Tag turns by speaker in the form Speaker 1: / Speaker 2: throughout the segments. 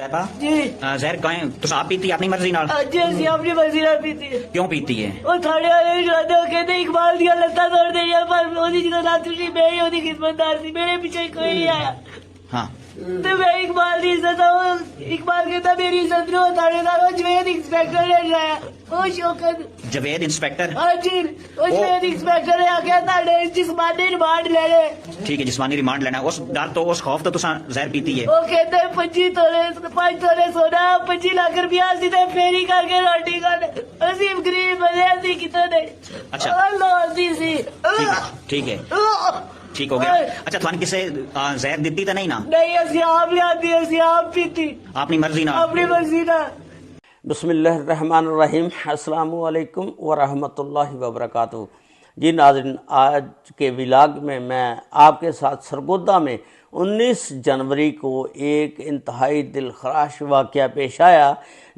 Speaker 1: तैयबा
Speaker 2: जी
Speaker 1: ਜ਼ਹਿਰ ਕਾਇ ਤੁਸੀਂ ਆਪ ਪੀਤੀ ਆਪਣੀ ਮਰਜ਼ੀ ਨਾਲ
Speaker 2: ਅੱਜ ਅਸੀਂ ਆਪਣੀ ਮਰਜ਼ੀ ਨਾਲ ਪੀਤੀ ਹੈ।
Speaker 1: ਕਿਉਂ ਪੀਤੀ ਹੈ?
Speaker 2: ਉਹ ਥਾਣੇ ਵਾਲੇ ਵੀ ਜਾਂਦੇ ਉਹ ਕਹਿੰਦੇ ਇਕਬਾਲ ਦੀਆਂ ਲੱਤਾਂ ਤੋੜ ਦੇਣੀਆਂ, ਪਰ ਉਹਦੀ ਜਦੋਂ ਰਾਤ ਸੀ ਮੈਂ ਹੀ ਉਹਦੀ ਖਿਦਮਤਦਾਰ ਸੀ, ਮੇਰੇ ਪਿੱਛੇ ਕੋਈ ਨਹੀਂ ਆਇਆ
Speaker 1: ਹਾਂ
Speaker 2: ਤੇ ਮੈਂ ਇਕਬਾਲ ਦੀ ਇੱਜ਼ਤ ਇਕਬਾਲ ਕਹਿੰਦਾ ਮੇਰੀ ਇੱਜ਼ਤ ਨੂੰ ਥਾਣੇਦਾਰ ਉਹ ਜਵੇਦ ਇੰਸਪੈਕਟਰ ਨੇ ਲਾਇਆ ਉਹ ਸ਼ੌਕਤ
Speaker 1: ਜਵੇਦ ਇੰਸਪੈਕਟਰ
Speaker 2: ਹਾਂਜੀ ਉਹ ਜਵੇਦ ਇੰਸਪੈਕਟਰ ਨੇ ਆਖਿਆ ਤੁਹਾਡੇ ਜਿਸਮਾਨੀ ਰਿਮਾਂਡ ਲੈ ਲੈ।
Speaker 1: ਠੀਕ ਹੈ ਜਿਸਮਾਨੀ ਰਿਮਾਂਡ ਲੈਣਾ ਉਸ ਡਰ ਤੋਂ ਉਸ ਖੌਫ ਤੋਂ ਤੁਸੀਂ ਜ਼ਹਿਰ ਪੀਤੀ ਹੈ।
Speaker 2: ਉਹ ਕਹਿੰਦੇ 25 ਤੋਲੇ 5 ਤੋਲੇ ਸੋਨਾ 25 ਲੱਖ ਰੁਪਇਆ ਸੀ ਤੇ ਫੇਰੀ ਕਰਕੇ ਰੋਟੀ ਖਾਣ ਅਸੀਂ ਗਰੀਬ ਬੰਦੇ ਅਸੀਂ ਕਿਤੇ ਨਹੀਂ
Speaker 1: ਅੱਛਾ।
Speaker 2: ਉਹ ਲੋਦੀ ਸੀ
Speaker 1: ਠੀਕ ਹੈ ਠੀਕ ਹੋ ਗਿਆ। ਅੱਛਾ ਤੁਹਾਨੂੰ ਕਿਸੇ ਜ਼ਹਿਰ ਦਿੱਤੀ ਤਾਂ ਨਹੀਂ ਨਾ?
Speaker 2: ਨਹੀਂ ਅਸੀਂ ਆਪ ਲਿਆਂਦੀ ਅਸੀਂ ਆਪ ਪੀਤੀ
Speaker 1: ਆਪਣੀ ਮਰਜ਼ੀ ਨਾਲ?
Speaker 2: ਆਪਣੀ ਮਰਜ਼ੀ ਨਾਲ।
Speaker 3: बिस्मिल्लाहिर्रहमानिर्रहीम अस्सलामु अलैकुम वरहमतुल्लाहि वबरकातुहू। जी नाज़रीन, आज के व्लॉग में मैं आपके साथ सरगोदा में 19 जनवरी को एक इंतहाई दिलखराश वाक़या पेश आया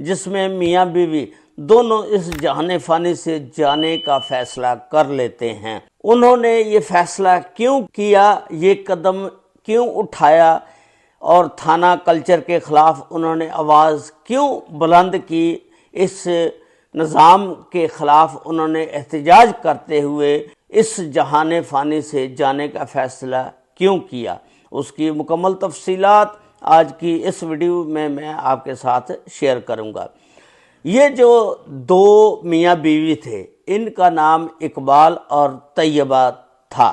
Speaker 3: जिसमें मियाँ बीवी दोनों इस जहान फ़ानी से जाने का फ़ैसला कर लेते हैं। उन्होंने ये फ़ैसला क्यों किया, ये कदम क्यों उठाया और थाना कल्चर के ख़िलाफ़ उन्होंने आवाज़ क्यों बुलंद की, इस निज़ाम के ख़िलाफ़ उन्होंने एहतजाज करते हुए इस जहान फ़ानी से जाने का फ़ैसला क्यों किया, उसकी मुकम्मल तफसीलात आज की इस वीडियो में मैं आपके साथ शेयर करूँगा। ये जो दो मियाँ बीवी थे इनका नाम इकबाल और तैयबा था।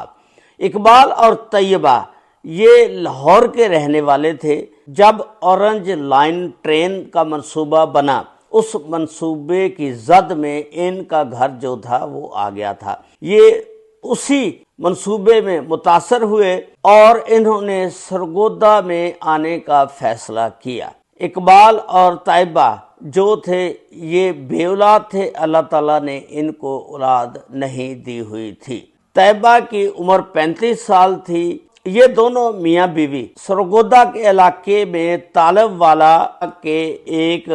Speaker 3: इकबाल और तैयबा ये लाहौर के रहने वाले थे। जब ऑरेंज लाइन ट्रेन का मंसूबा बना उस मंसूबे की जद में इनका घर जो था वो आ गया था। ये उसी मंसूबे में मुतासर हुए और इन्होंने सरगोदा में आने का फैसला किया। इकबाल और तैयबा जो थे ये बेऔलाद थे, अल्लाह ताला ने इनको औलाद नहीं दी हुई थी। तैयबा की उम्र 35 साल थी। ये दोनों मियाँ बीवी सरगोदा के इलाके में तालब वाला के एक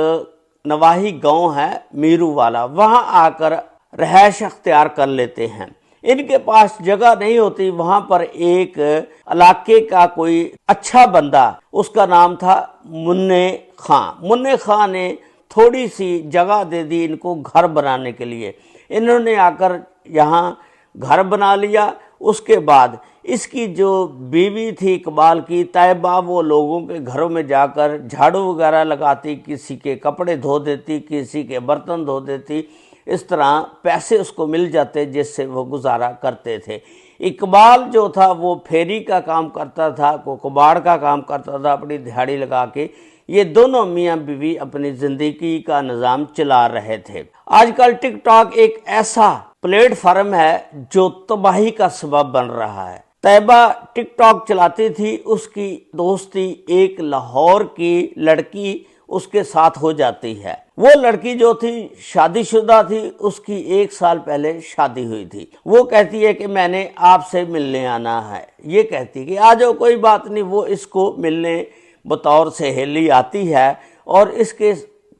Speaker 3: नवाही गांव है मीरू वाला, वहाँ आकर रहायश अख्तियार कर लेते हैं। इनके पास जगह नहीं होती। वहाँ पर एक इलाके का कोई अच्छा बंदा, उसका नाम था मुन्ने खां। मुन्ने खां ने थोड़ी सी जगह दे दी इनको घर बनाने के लिए। इन्होंने आकर यहाँ घर बना लिया। उसके बाद इसकी जो बीवी थी इकबाल की तैयबा, वो लोगों के घरों में जाकर झाड़ू वगैरह लगाती, किसी के कपड़े धो देती, किसी के बर्तन धो देती। इस तरह पैसे उसको मिल जाते जिससे वो गुजारा करते थे। इकबाल जो था वो फेरी का काम करता था, को कबाड़ का काम करता था अपनी दिहाड़ी लगा के। ये दोनों मियाँ बीवी अपनी ज़िंदगी का निज़ाम चला रहे थे। आजकल टिकटॉक एक ऐसा प्लेटफार्म है जो तबाही का सबब बन रहा है। तैयबा टिकटॉक चलाती थी, उसकी दोस्ती एक लाहौर की लड़की उसके साथ हो जाती है। वो लड़की जो थी शादीशुदा थी, उसकी 1 साल पहले शादी हुई थी। वो कहती है कि मैंने आपसे मिलने आना है। ये कहती कि आ जाओ, कोई बात नहीं। वो इसको मिलने बतौर सहेली आती है और इसके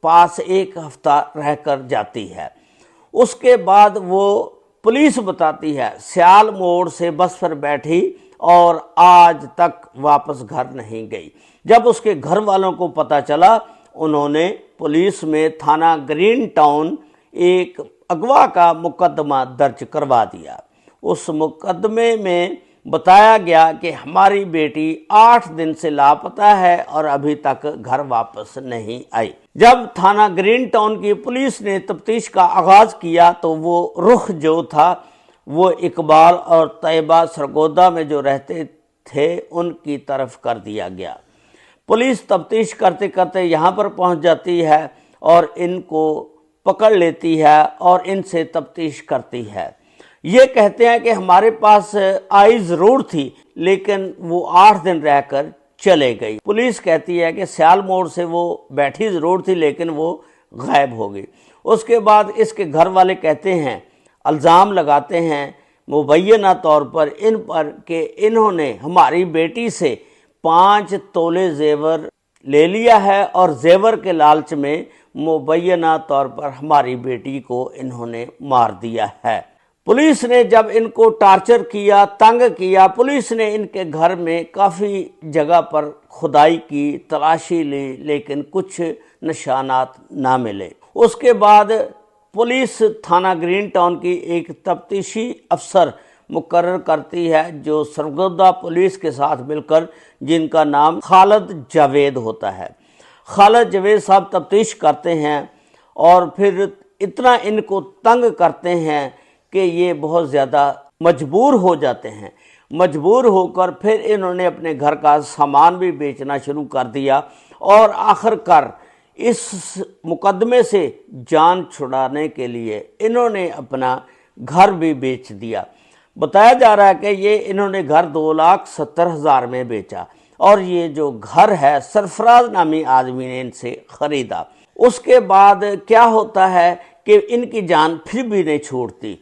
Speaker 3: पास 1 हफ्ता रहकर जाती है। उसके बाद वो पुलिस बताती है सियाल मोड़ से बस पर बैठी और आज तक वापस घर नहीं गई। जब उसके घर वालों को पता चला, उन्होंने पुलिस में थाना ग्रीन टाउन एक अगवा का मुकदमा दर्ज करवा दिया। उस मुकदमे में बताया गया कि हमारी बेटी 8 दिन से लापता है और अभी तक घर वापस नहीं आई। जब थाना ग्रीन टाउन की पुलिस ने तफ्तीश का आगाज किया तो वो रुख जो था वो इकबाल और तैयबा सरगोदा में जो रहते थे उनकी तरफ कर दिया गया। पुलिस तफ्तीश करते करते यहाँ पर पहुँच जाती है और इनको पकड़ लेती है और इनसे तफ्तीश करती है। ये कहते हैं कि हमारे पास आई ज़रूर थी लेकिन वो 8 दिन रहकर चले गई। पुलिस कहती है कि सियाल मोड़ से वो बैठी ज़रूर थी लेकिन वो गायब हो गई। उसके बाद इसके घर वाले कहते हैं, इल्ज़ाम लगाते हैं मुबैना तौर पर इन पर कि इन्होंने हमारी बेटी से 5 तोले जेवर ले लिया है और जेवर के लालच में मुबैना तौर पर हमारी बेटी को इन्होंने मार दिया है। पुलिस ने जब इनको टार्चर किया, तंग किया, पुलिस ने इनके घर में काफ़ी जगह पर खुदाई की, तलाशी ली, लेकिन कुछ निशानात ना मिले। उसके बाद पुलिस थाना ग्रीन टाउन की एक तफ्तीशी अफसर मुकर्रर करती है, जो सरगोदा पुलिस के साथ मिलकर, जिनका नाम खालिद जावेद होता है। खालिद जावेद साहब तफ्तीश करते हैं और फिर इतना इनको तंग करते हैं कि ये बहुत ज़्यादा मजबूर हो जाते हैं। मजबूर होकर फिर इन्होंने अपने घर का सामान भी बेचना शुरू कर दिया और आखिरकार इस मुकदमे से जान छुड़ाने के लिए इन्होंने अपना घर भी बेच दिया। बताया जा रहा है कि ये इन्होंने घर 2,70,000 में बेचा और ये जो घर है सरफराज नामी आदमी ने इनसे ख़रीदा। उसके बाद क्या होता है कि इनकी जान फिर भी नहीं छूटती।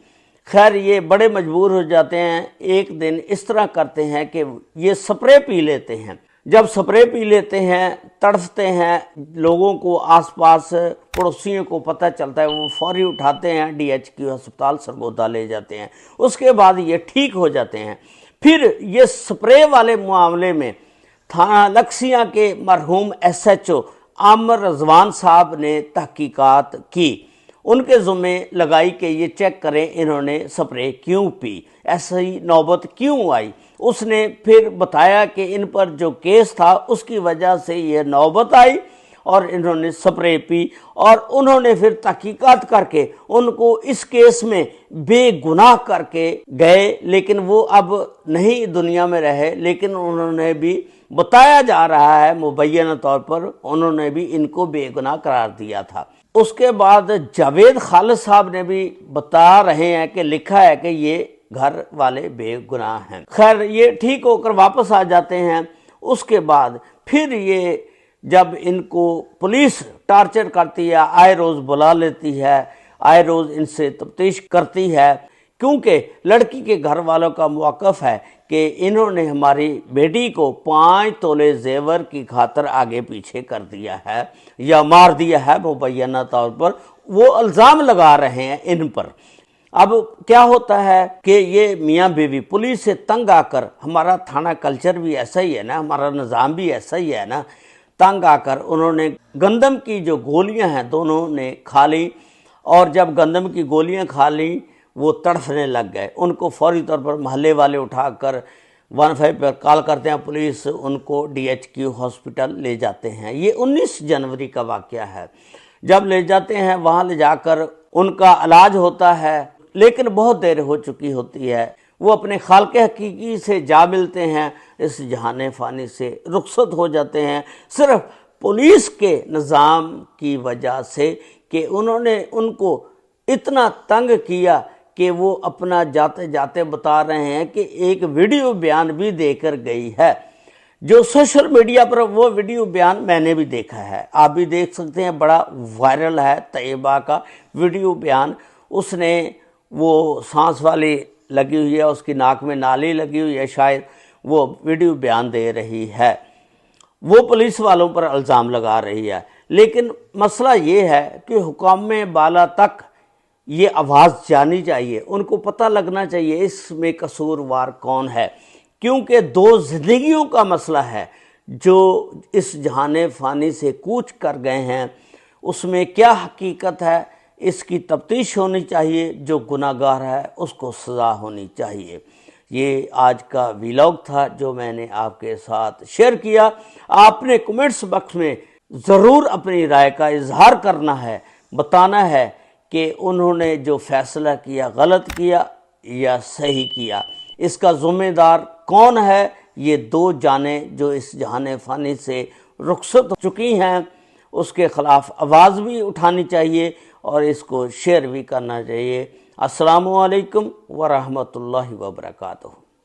Speaker 3: खैर ये बड़े मजबूर हो जाते हैं। एक दिन इस तरह करते हैं कि ये स्प्रे पी लेते हैं। जब स्प्रे पी लेते हैं, तड़फते हैं, लोगों को आसपास पड़ोसियों को पता चलता है, वो फौरी उठाते हैं, DHQ अस्पताल सरगोदा ले जाते हैं। उसके बाद ये ठीक हो जाते हैं। फिर ये स्प्रे वाले मामले में थाना लक्सियां के मरहूम SHO आमिर रजवान साहब ने तहकीकात की। उनके ज़ुम्मे लगाई कि ये चेक करें इन्होंने स्प्रे क्यों पी, ऐसी नौबत क्यों आई। उसने फिर बताया कि इन पर जो केस था उसकी वजह से ये नौबत आई और इन्होंने स्प्रे पी, और उन्होंने फिर तहकीकात करके उनको इस केस में बेगुनाह करके गए। लेकिन वो अब नहीं दुनिया में रहे, लेकिन उन्होंने भी बताया जा रहा है मुबैना तौर पर उन्होंने भी इनको बेगुनाह करार दिया था। उसके बाद जावेद खालिद साहब ने भी बता रहे हैं कि लिखा है कि ये घर वाले बेगुनाह हैं। खैर ये ठीक होकर वापस आ जाते हैं। उसके बाद फिर ये जब इनको पुलिस टार्चर करती है, आए रोज़ बुला लेती है, आए रोज़ इनसे तफ्तीश करती है, क्योंकि लड़की के घर वालों का मौक़िफ़ है कि इन्होंने हमारी बेटी को 5 तोले जेवर की खातर आगे पीछे कर दिया है या मार दिया है मुबैना तौर पर। वो इल्ज़ाम लगा रहे हैं इन पर। अब क्या होता है कि ये मियाँ बीवी पुलिस से तंग आकर, हमारा थाना कल्चर भी ऐसा ही है ना, हमारा निज़ाम भी ऐसा ही है ना, तंग आकर उन्होंने गंदम की जो गोलियां हैं दोनों ने खा ली, और जब गंदम की गोलियां खा ली वो तड़फने लग गए। उनको फौरी तौर पर महल्ले वाले उठाकर 15 पर कॉल करते हैं, पुलिस उनको DHQ हॉस्पिटल ले जाते हैं। ये 19 जनवरी का वाक़या है। जब ले जाते हैं वहाँ ले जाकर उनका इलाज होता है, लेकिन बहुत देर हो चुकी होती है। वो अपने खालके हकीकी से जा मिलते हैं, इस जहाने फ़ानी से रुखसत हो जाते हैं, सिर्फ पुलिस के निज़ाम की वजह से कि उन्होंने उनको इतना तंग किया कि वो अपना जाते जाते बता रहे हैं कि एक वीडियो बयान भी देकर गई है, जो सोशल मीडिया पर वो वीडियो बयान मैंने भी देखा है, आप भी देख सकते हैं, बड़ा वायरल है। तैयबा का वीडियो बयान, उसने वो सांस वाली लगी हुई है, उसकी नाक में नाली लगी हुई है, शायद वो वीडियो बयान दे रही है, वो पुलिस वालों पर इल्ज़ाम लगा रही है। लेकिन मसला ये है कि हुकाम बाला तक ये आवाज़ जानी चाहिए, उनको पता लगना चाहिए इसमें कसूरवार कौन है, क्योंकि 2 ज़िंदगियों का मसला है जो इस जहाने फ़ानी से कूच कर गए हैं। उसमें क्या हकीकत है, इसकी तफ्तीश होनी चाहिए, जो गुनाहगार है उसको सज़ा होनी चाहिए। ये आज का व्लॉग था जो मैंने आपके साथ शेयर किया। आपने कमेंट्स बॉक्स में ज़रूर अपनी राय का इजहार करना है, बताना है कि उन्होंने जो फैसला किया गलत किया या सही किया, इसका ज़िम्मेदार कौन है। ये 2 जानें जो इस जहाने फ़ानी से रुखसत हो चुकी हैं, उसके ख़िलाफ़ आवाज़ भी उठानी चाहिए और इसको शेयर भी करना चाहिए। अस्सलामु अलैकुम व रहमतुल्लाहि व बरकातुहू।